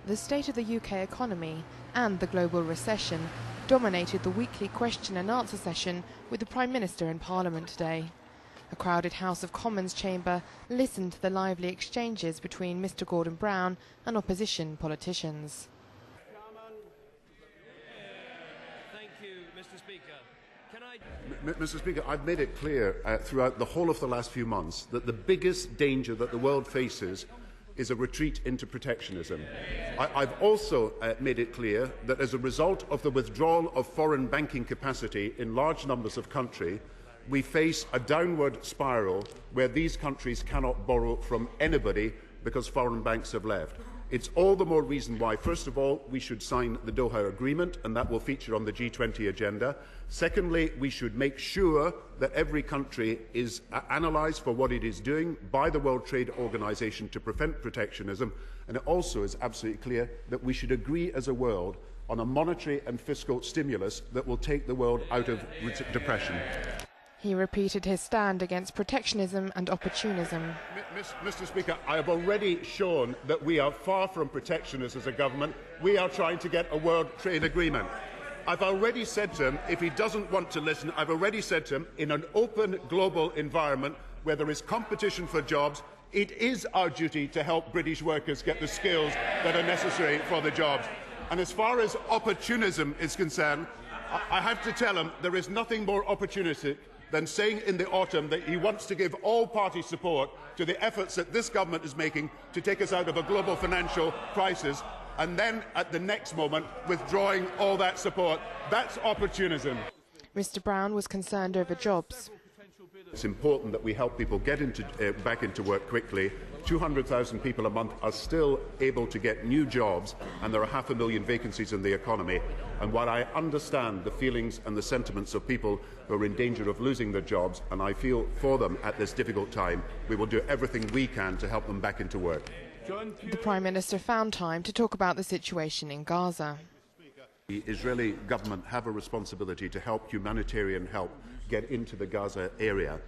The state of the UK economy and the global recession dominated the weekly question and answer session with the Prime Minister in Parliament today. A crowded House of Commons chamber listened to the lively exchanges between Mr Gordon Brown and opposition politicians. Thank you, Mr Speaker. Mr Speaker, I've made it clear throughout the whole of the last few months that the biggest danger that the world faces is a retreat into protectionism. I've also made it clear that as a result of the withdrawal of foreign banking capacity in large numbers of countries, we face a downward spiral where these countries cannot borrow from anybody because foreign banks have left. It's all the more reason why, first of all, we should sign the Doha Agreement, and that will feature on the G20 agenda. Secondly, we should make sure that every country is analysed for what it is doing by the World Trade Organization to prevent protectionism. And it also is absolutely clear that we should agree as a world on a monetary and fiscal stimulus that will take the world out of depression. He repeated his stand against protectionism and opportunism. Mr Speaker, I have already shown that we are far from protectionist as a government. We are trying to get a world trade agreement. I've already said to him, if he doesn't want to listen, I've already said to him, in an open global environment where there is competition for jobs, it is our duty to help British workers get the skills that are necessary for the jobs. And as far as opportunism is concerned, I have to tell him there is nothing more opportunistic than saying in the autumn that he wants to give all party support to the efforts that this government is making to take us out of a global financial crisis, and then at the next moment withdrawing all that support. That's opportunism. Mr Brown was concerned over jobs. It's important that we help people get back into work quickly. 200,000 people a month are still able to get new jobs, and there are 500,000 vacancies in the economy. And while I understand the feelings and the sentiments of people who are in danger of losing their jobs, and I feel for them at this difficult time, we will do everything we can to help them back into work. The Prime Minister found time to talk about the situation in Gaza. The Israeli government have a responsibility to help humanitarian help get into the Gaza area.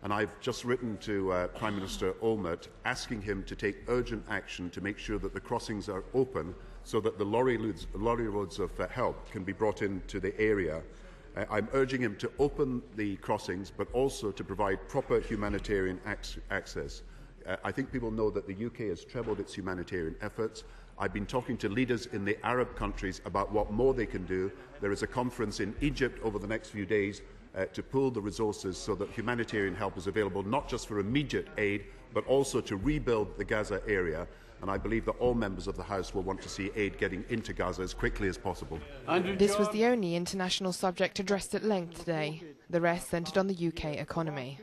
And I've just written to Prime Minister Olmert asking him to take urgent action to make sure that the crossings are open so that the lorry loads of help can be brought into the area. I'm urging him to open the crossings, but also to provide proper humanitarian access. I think people know that the UK has trebled its humanitarian efforts. I've been talking to leaders in the Arab countries about what more they can do. There is a conference in Egypt over the next few days to pool the resources so that humanitarian help is available not just for immediate aid, but also to rebuild the Gaza area. And I believe that all members of the House will want to see aid getting into Gaza as quickly as possible. This was the only international subject addressed at length today. The rest centred on the UK economy.